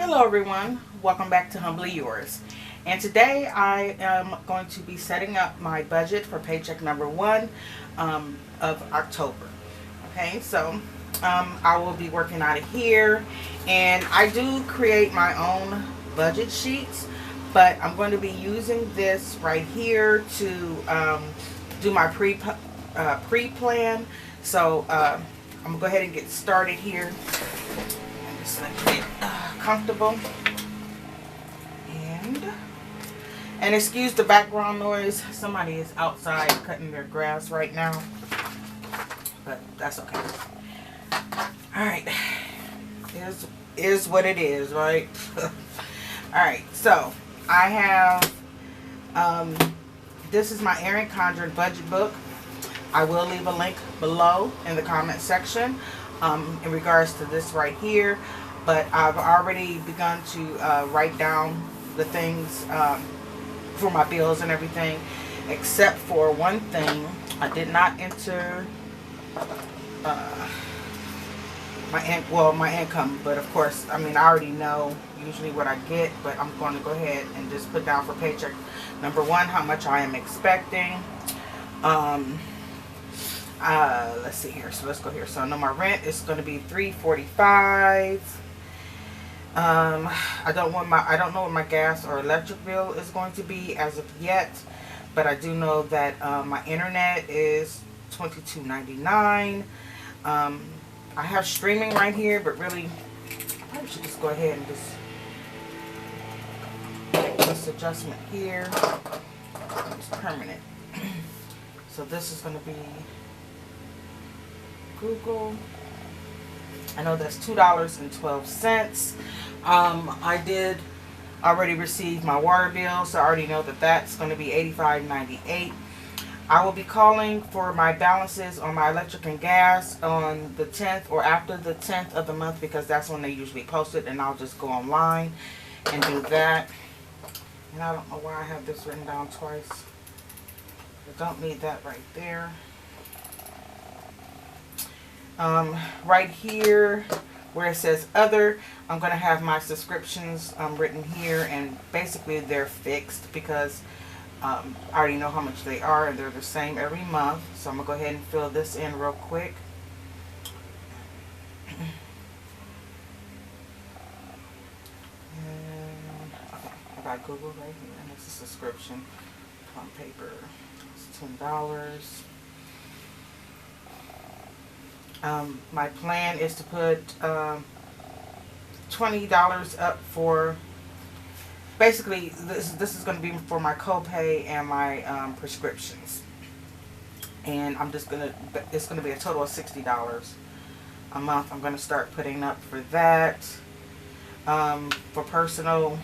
Hello everyone, welcome back to Humbly Yours. And today I am going to be setting up my budget for paycheck number 1 of October. Okay, so I will be working out of here, and I do create my own budget sheets, but I'm going to be using this right here to do my pre-plan. So I'm going to go ahead and get started here. Just like get comfortable, and excuse the background noise. Somebody is outside cutting their grass right now, but that's okay. All right, is what it is, right? All right, so I have this is my Erin Condren budget book. I will leave a link below in the comment section in regards to this right here, but I've already begun to write down the things for my bills and everything, except for one thing. I did not enter my income, but of course, I mean, I already know usually what I get, but I'm going to go ahead and just put down for paycheck number 1 how much I am expecting. Let's see here. So let's go here. So I know my rent is going to be $345. I don't know what my gas or electric bill is going to be as of yet, but I do know that my internet is $22.99. I have streaming right here, but really I probably should just go ahead and just make this adjustment here. It's permanent. So this is going to be Google. I know that's $2.12. I did already receive my water bill, so I already know that that's going to be $85.98. I will be calling for my balances on my electric and gas on the 10th or after the 10th of the month, because that's when they usually post it, and I'll just go online and do that. And I don't know why I have this written down twice. I don't need that right there. Right here where it says other, I'm going to have my subscriptions written here, and basically they're fixed because I already know how much they are, and they're the same every month. So I'm going to go ahead and fill this in real quick. And, okay, I got Google right here, and it's a subscription. Plum Paper, it's $10. My plan is to put $20 up for, basically this is going to be for my copay and my prescriptions, and it's going to be a total of $60 a month. I'm going to start putting up for that. For personal,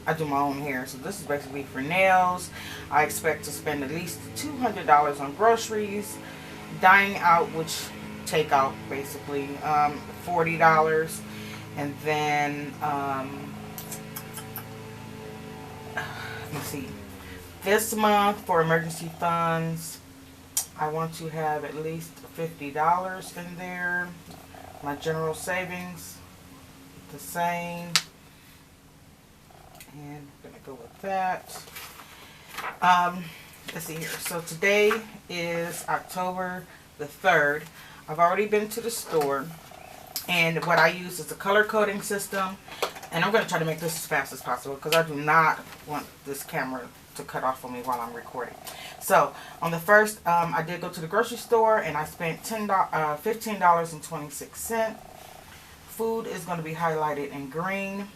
I do my own hair, so this is basically for nails. I expect to spend at least $200 on groceries, dining out, which takeout basically, $40, and then let me see. This month for emergency funds, I want to have at least $50 in there. My general savings, the same. And I'm going to go with that. Let's see here. So today is October the 3rd. I've already been to the store, and what I use is a color coding system. And I'm going to try to make this as fast as possible because I do not want this camera to cut off on me while I'm recording. So on the 1st, I did go to the grocery store, and I spent $15.26. Food is going to be highlighted in green.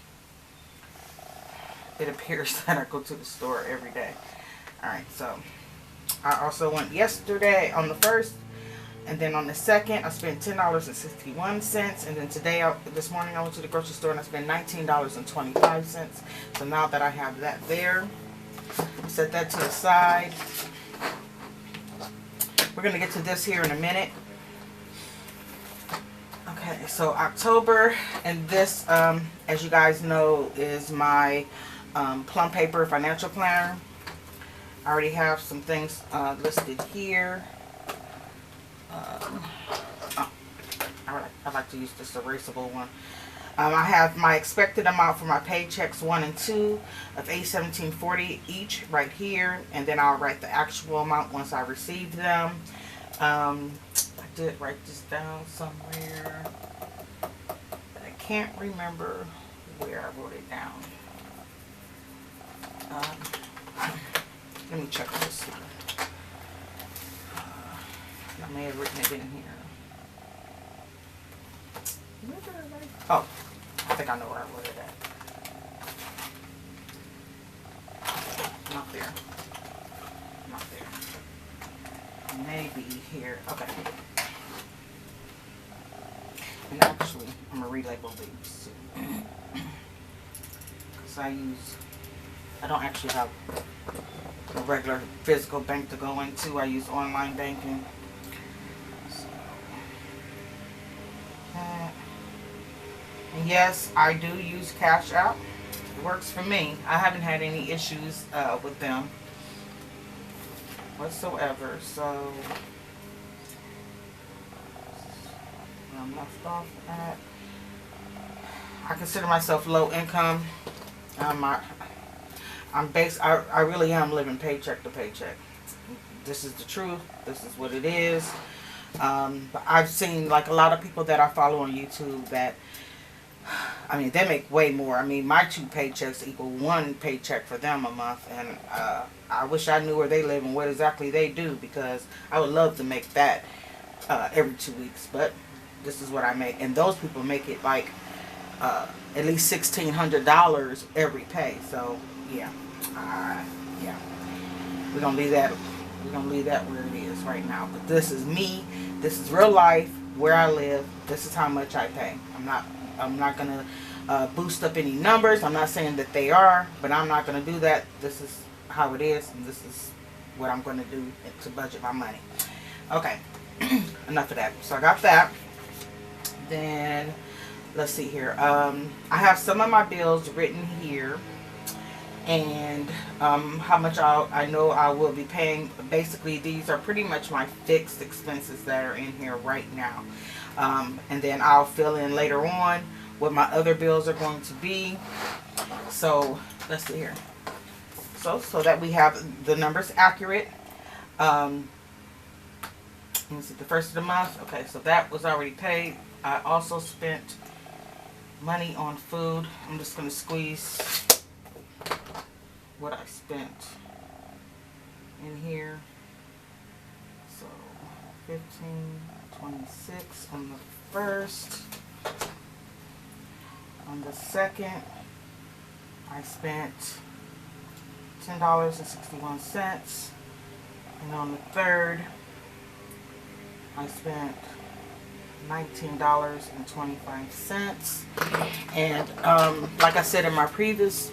It appears that I go to the store every day. Alright, so I also went yesterday on the 1st, and then on the 2nd I spent $10.61, and then this morning I went to the grocery store and I spent $19.25. So now that I have that there, set that to the side. We're going to get to this here in a minute. Okay, so October, and this, as you guys know, is my Plum Paper financial planner. I already have some things listed here. Alright. I like to use this erasable one. I have my expected amount for my paychecks 1 and 2 of $817.40 each right here, and then I'll write the actual amount once I receive them. I did write this down somewhere, but I can't remember where I wrote it down. Let me check this here. I may have written it in here. Where did I write? Oh, I think I know where I wrote it at. Not there. Not there. Maybe here. Okay. And actually, I'm going to relabel these too. Because I don't actually have a regular physical bank to go into. I use online banking. So, and yes, I do use Cash App. It works for me. I haven't had any issues with them whatsoever. So, I'm left off at. I consider myself low income. I really am living paycheck to paycheck. This is the truth. This is what it is. But I've seen like a lot of people that I follow on YouTube that, I mean, they make way more. I mean, my 2 paychecks equal 1 paycheck for them a month. And I wish I knew where they live and what exactly they do, because I would love to make that every 2 weeks. But this is what I make. And those people make it like at least $1,600 every pay. So, yeah. Yeah. We're going to leave that. We're going to leave that where it is right now. But this is me. This is real life, where I live. This is how much I pay. I'm not going to boost up any numbers. I'm not saying that they are, but I'm not going to do that. This is how it is, and this is what I'm going to do to budget my money. Okay. Enough of that. So I got that. Then, let's see here. I have some of my bills written here. And how much I know I will be paying. Basically, these are pretty much my fixed expenses that are in here right now. And then I'll fill in later on what my other bills are going to be. So let's see here. So that we have the numbers accurate. Let me see, the first of the month. Okay, so that was already paid. I also spent money on food. I'm just going to squeeze what I spent in here. So 15.26 on the first. On the second, I spent $10.61. And on the third, I spent $19.25. And like I said in my previous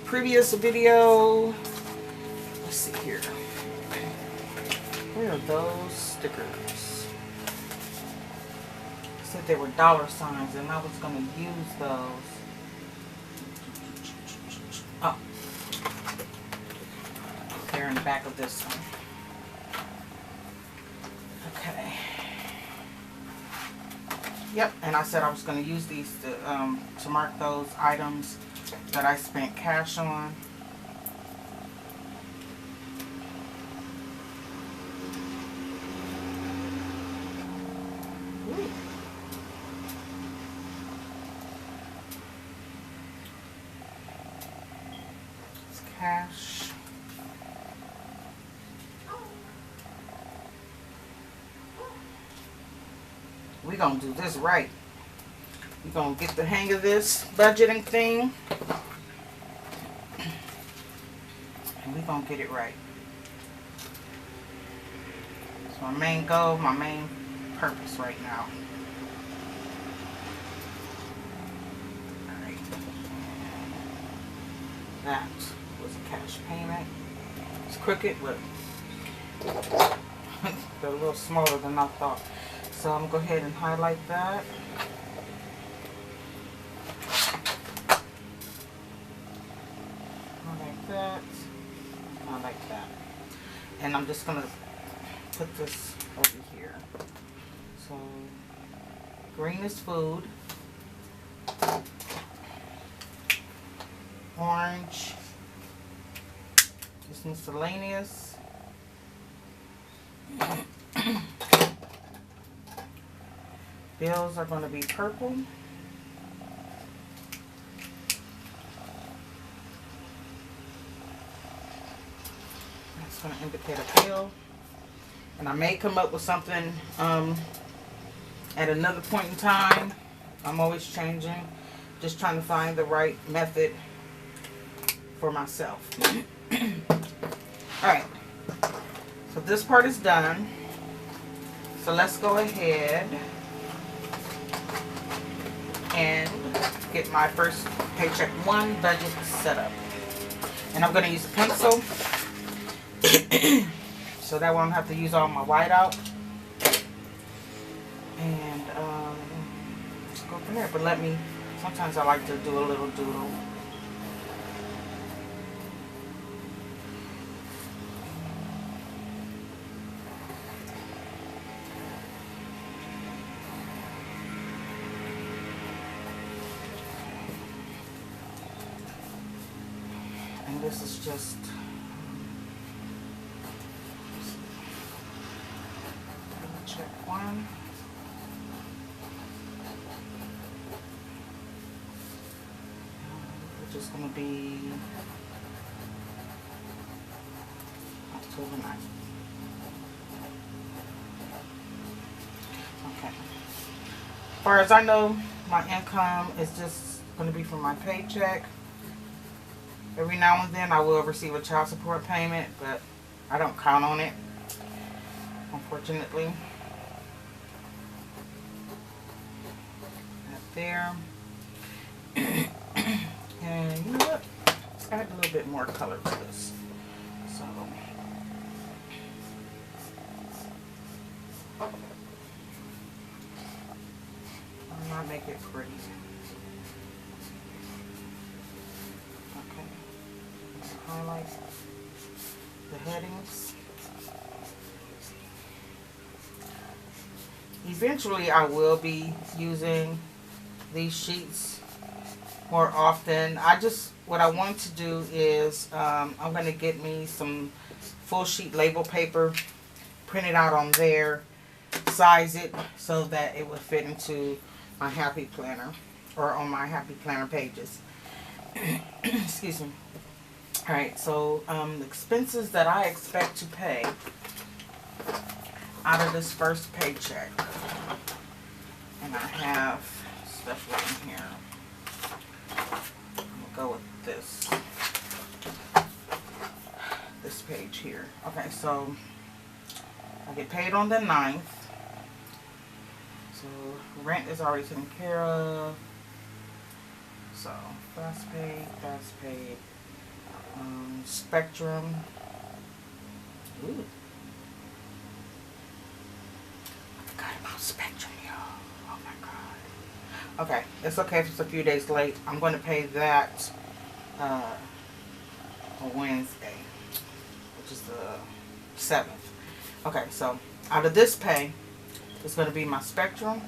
video, let's see here, where are those stickers? I said they were dollar signs, and I was going to use those. Oh, they're in the back of this one. Okay. Yep, and I said I was going to use these to mark those items that I spent cash on. Ooh. It's cash. We're going to do this right. We're going to get the hang of this budgeting thing. And we're going to get it right. It's my main goal, my main purpose right now. Alright. That was a cash payment. It's crooked, but they're a little smaller than I thought. So I'm going to go ahead and highlight that. Like that. I like that. And I'm just going to put this over here. So Green is food. Orange is miscellaneous. Bills are going to be purple. That's going to indicate a bill. And I may come up with something at another point in time. I'm always changing. Just trying to find the right method for myself. Alright. So this part is done. So let's go ahead and get my first Paycheck 1 budget set up. And I'm going to use a pencil. So that way I don't have to use all my whiteout. And go from there. But sometimes I like to do a little doodle. And this is just check 1. Which is going to be October 9th. Okay. As far as I know, my income is just going to be from my paycheck. Every now and then I will receive a child support payment, but I don't count on it, unfortunately. That there. And you know what? Let's add a little bit more color to this. So why not make it pretty? Okay. Highlight the headings. Eventually I will be using these sheets more often. What I want to do is I'm going to get me some full sheet label paper, print it out on there, size it so that it would fit into my Happy Planner or on my Happy Planner pages. Excuse me. Alright, so the expenses that I expect to pay out of this first paycheck, and I have stuff right in here. I'm going to go with this page here. Okay, so I get paid on the 9th. So rent is already taken care of. So fast paid. Spectrum. Ooh. I forgot about Spectrum, y'all. Oh my god. Okay, it's okay if it's a few days late. I'm going to pay that on Wednesday, which is the 7th. Okay, so out of this pay, it's going to be my Spectrum.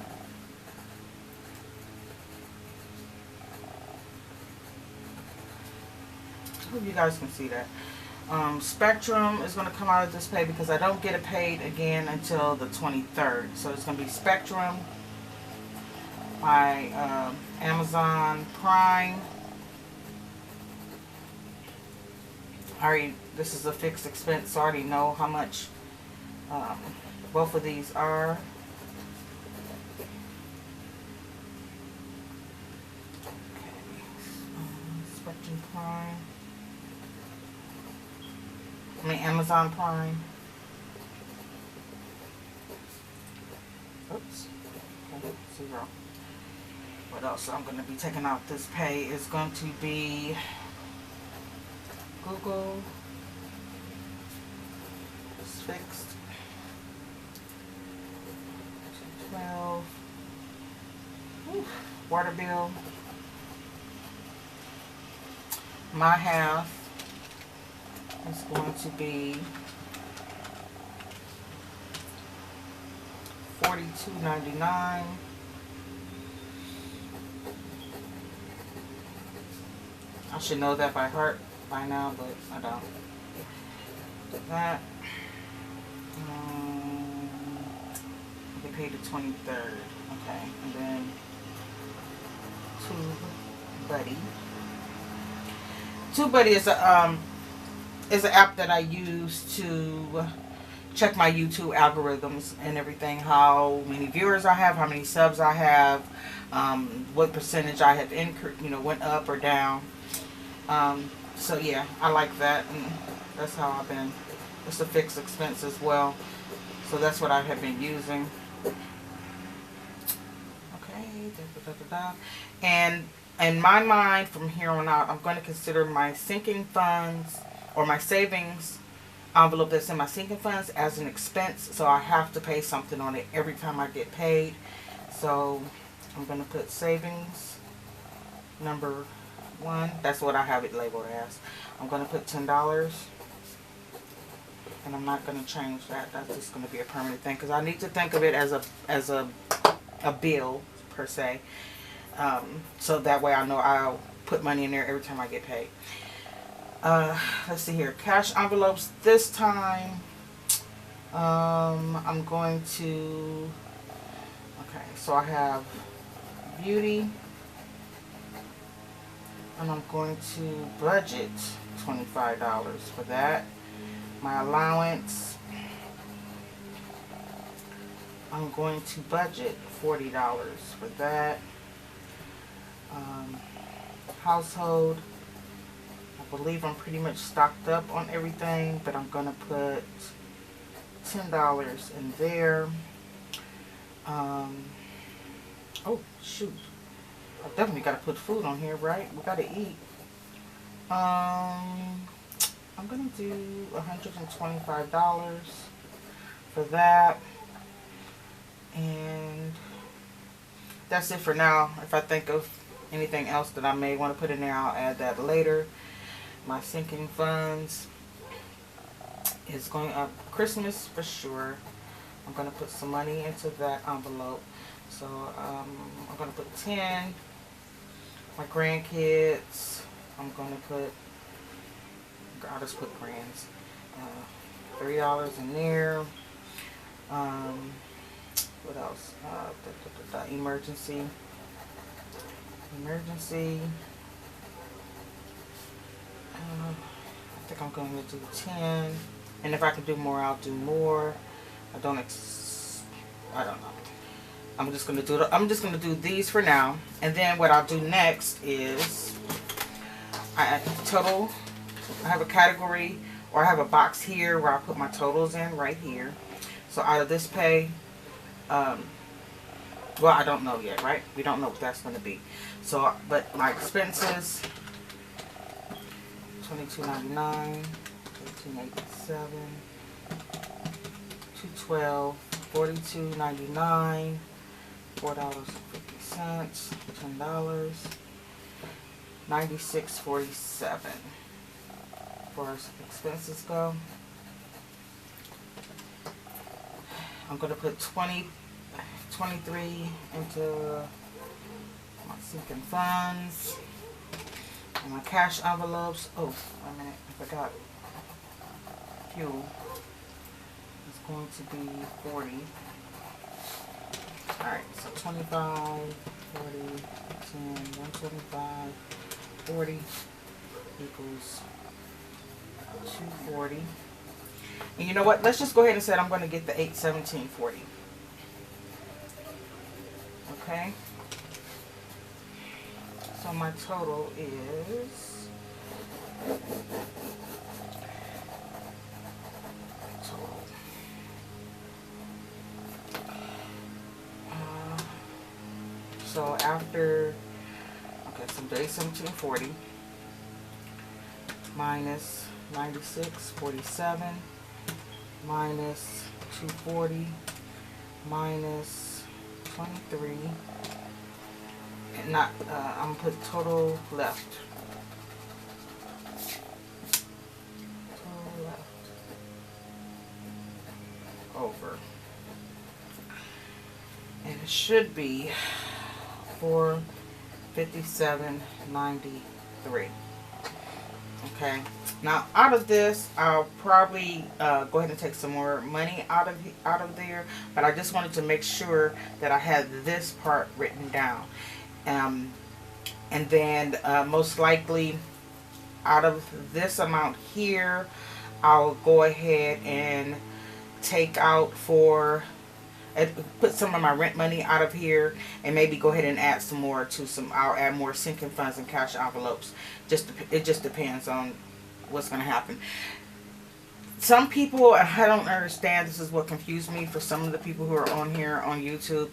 I hope you guys can see that. Spectrum is going to come out of this pay because I don't get it paid again until the 23rd. So it's going to be Spectrum, my Amazon Prime. This is a fixed expense, so I already know how much both of these are. Spectrum Prime. Amazon Prime. Oops. Okay, 0. What else I'm going to be taking out this pay is going to be Google. It's fixed. 12. Ooh, water bill. My half is going to be $42.99. I should know that by heart by now, but I don't. That. They paid the 23rd. Okay, and then TubeBuddy. TubeBuddy is an app that I use to check my YouTube algorithms and everything. How many viewers I have, how many subs I have, what percentage I have went up or down. So yeah, I like that, and that's how I've been. It's a fixed expense as well, so that's what I have been using. Okay, and in my mind, from here on out, I'm going to consider my sinking funds or my savings envelope that's in my sinking funds as an expense, so I have to pay something on it every time I get paid. So I'm going to put savings number 1. That's what I have it labeled as. I'm going to put $10, and I'm not going to change that. That's just going to be a permanent thing, because I need to think of it as a bill per se, so that way I know I'll put money in there every time I get paid. Let's see here, cash envelopes this time. I'm going to, okay, so I have beauty, and I'm going to budget $25 for that. My allowance, I'm going to budget $40 for that. Household, I believe I'm pretty much stocked up on everything, but I'm going to put $10 in there. Oh, shoot. I definitely got to put food on here, right? We got to eat. I'm going to do $125 for that. And that's it for now. If I think of anything else that I may want to put in there, I'll add that later. My sinking funds is going up Christmas for sure. I'm going to put some money into that envelope. So I'm going to put 10. My grandkids, I'm going to put, I'll just put grands. $3 in there. What else? Emergency. I think I'm going to do 10. And if I can do more, I'll do more. I don't know. I'm just gonna do these for now. And then what I'll do next is I have a category, or I have a box here where I put my totals in right here. So out of this pay, well, I don't know yet, right? We don't know what that's going to be. So, but my expenses, $22.99, $13.87, $212, $42.99, $4.50, $10, $96.47 for expenses go. I'm going to put 23 into my sinking funds. And my cash envelopes. Oh, wait a minute, I forgot. Fuel is going to be 40. Alright, so 25, 40, 10, 125, 40 equals 240. And you know what? Let's just go ahead and say I'm going to get the 817.40. Okay. So my total is so after, okay, so day 17.40 minus 96.47 minus 240 minus 23, and not I'm gonna put total left. Total left over, and it should be $457.93. Okay. Now out of this, I'll probably go ahead and take some more money out of there. But I just wanted to make sure that I had this part written down. And then most likely out of this amount here, I'll go ahead and take out for put some of my rent money out of here, and maybe go ahead and add some more to some. I'll add more sinking funds and cash envelopes. It just depends on what's going to happen. Some people, I don't understand, this is what confused me for some of the people who are on here on YouTube.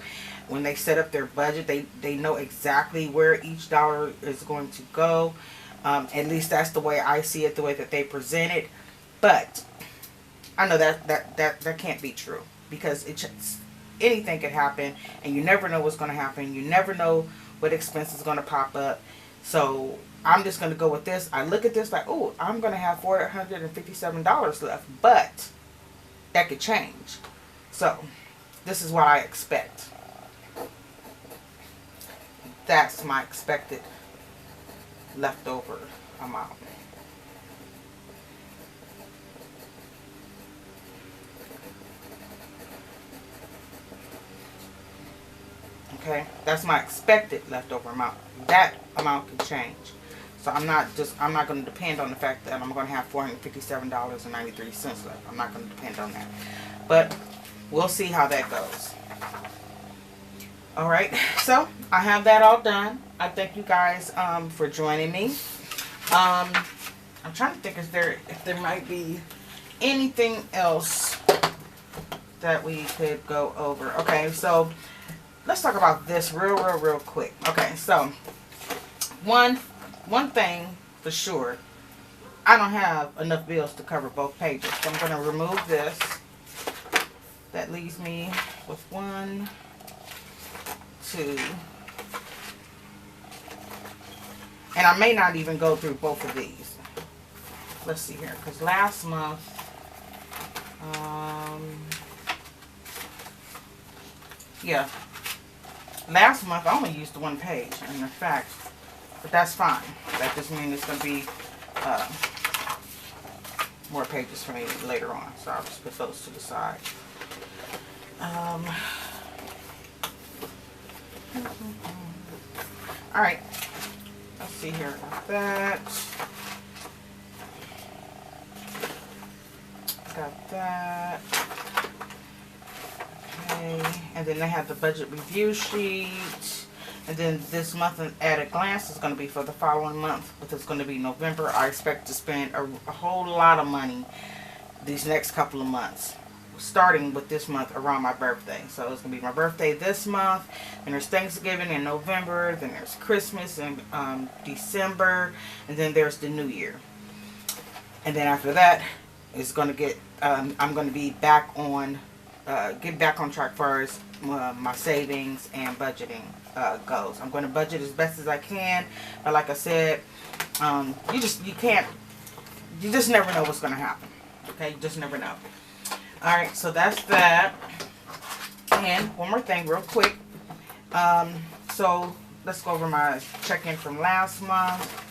When they set up their budget, they know exactly where each dollar is going to go. At least that's the way I see it, the way that they present it. But I know that can't be true, because anything could happen, and you never know what's going to happen. You never know what expense is going to pop up. So I'm just going to go with this. I look at this like, oh, I'm going to have $457 left, but that could change. So this is what I expect. That's my expected leftover amount. Okay, that's my expected leftover amount. That amount can change. So I'm not going to depend on the fact that I'm going to have $457.93 left. I'm not going to depend on that. But we'll see how that goes. All right, so I have that all done. I thank you guys for joining me. I'm trying to think if there might be anything else that we could go over. Okay, so let's talk about this real quick. Okay, so one thing for sure, I don't have enough bills to cover both pages. So I'm going to remove this. That leaves me with 1, 2, and I may not even go through both of these. Let's see here, because last month, yeah, last month I only used one page, in fact, but that's fine. That just means it's going to be more pages for me later on, so I'll just put those to the side. Alright, let's see here about that. Got that. Okay, and then they have the budget review sheet. And then this month at a glance is going to be for the following month, which is going to be November. I expect to spend a whole lot of money these next couple of months, starting with this month around my birthday. So it's going to be my birthday this month, and there's Thanksgiving in November, then there's Christmas in December, and then there's the New Year. And then after that, it's going to get, I'm going to be back on, get back on track as far as my savings and budgeting goes. I'm going to budget as best as I can, but like I said, you just never know what's going to happen. Okay, you just never know. Alright, so that's that. And one more thing real quick. So let's go over my check-in from last month.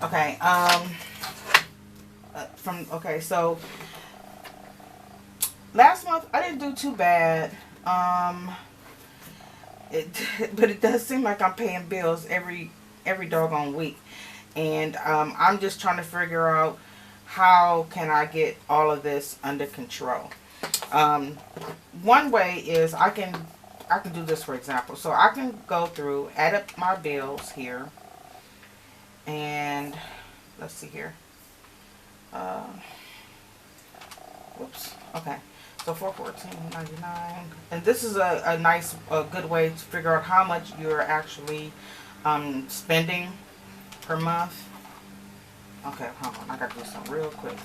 Okay, so last month I didn't do too bad. But it does seem like I'm paying bills every doggone week. And I'm just trying to figure out how can I get all of this under control. One way is I can do this, for example. So I can go through, add up my bills here, and let's see here. Whoops. Okay. So $414.99, and this is a nice, good way to figure out how much you're actually spending per month. Okay, hold on. I gotta do something real quick.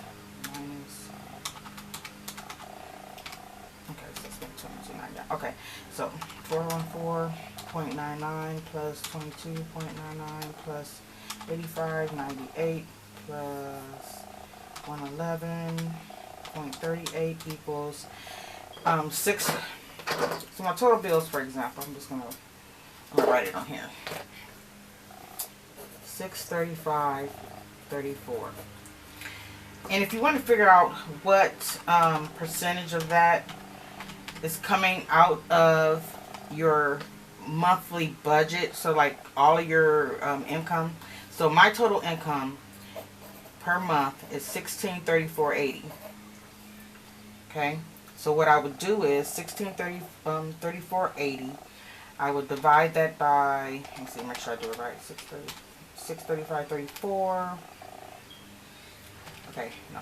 Minus. Okay, so it's $22.99. Okay, so 414.99 plus 22.99 plus 85.98 plus 111.38 equals 6. So my total bills, for example, I'm gonna write it on here. $635 $635.34. And if you want to figure out what percentage of that is coming out of your monthly budget, so like all of your income. So my total income per month is $1634.80. Okay, so what I would do is $1634.80. I would divide that by, let me see, make sure I do it right. 635.34. Okay, no.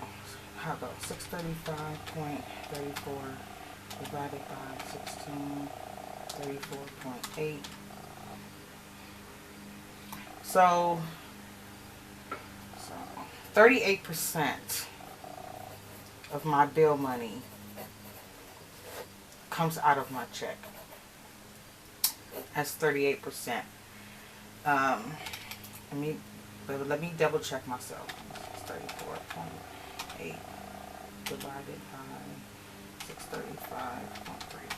How about 635.34 divided by 1634.8. So 38% of my bill money comes out of my check. That's 38%. Let me double check myself. 34.8 divided by 635.34.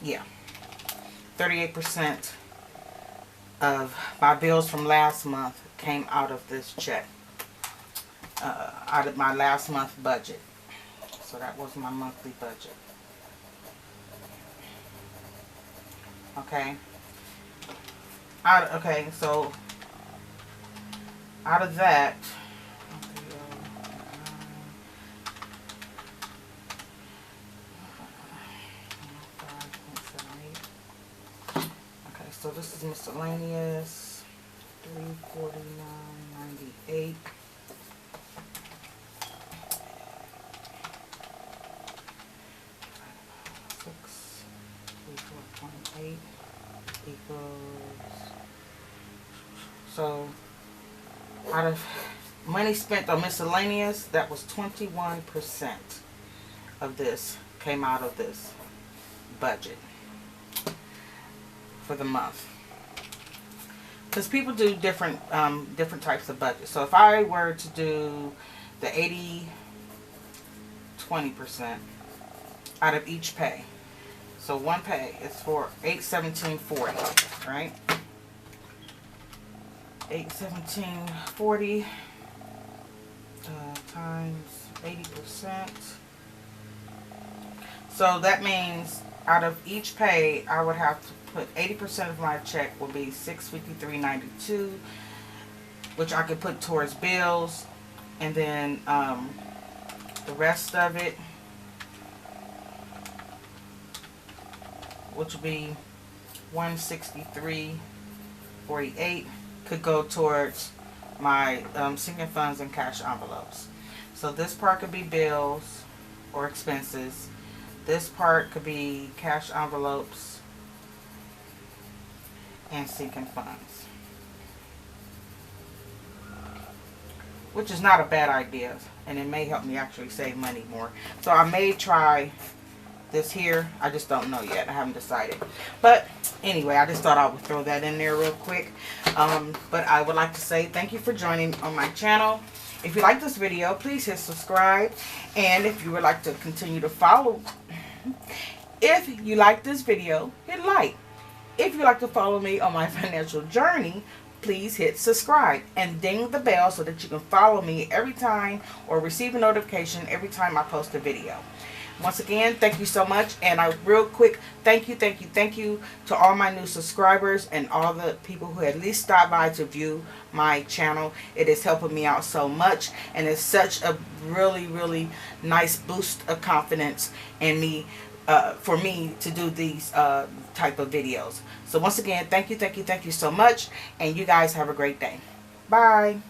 Yeah. 38% of my bills from last month came out of this check. Out of my last month budget. So that was my monthly budget. Okay. So out of that, okay, so this is miscellaneous, $349.98. Equals, so out of money spent on miscellaneous, that was 21% of this came out of this budget for the month. Because people do different types of budgets. So if I were to do the 80-20% out of each pay, so one pay is for $817.40, right? $817.40 times 80%. So that means out of each pay, I would have to put 80% of my check will be $653.92, which I could put towards bills, and then the rest of it, which would be $163.48, could go towards my sinking funds and cash envelopes. So this part could be bills or expenses. This part could be cash envelopes and sinking funds, which is not a bad idea, and it may help me actually save money more. So I may try this here. I just don't know yet. I haven't decided. But anyway, I just thought I would throw that in there real quick. But I would like to say thank you for joining on my channel. If you like this video, please hit subscribe. And if you would like to continue to follow, if you like this video, hit like. If you like to follow me on my financial journey, please hit subscribe and ding the bell so that you can follow me every time or receive a notification every time I post a video. Once again, thank you so much. And a real quick thank you to all my new subscribers and all the people who at least stopped by to view my channel. It is helping me out so much, and it's such a really nice boost of confidence in me, for me to do these type of videos. So once again, thank you so much, and you guys have a great day. Bye.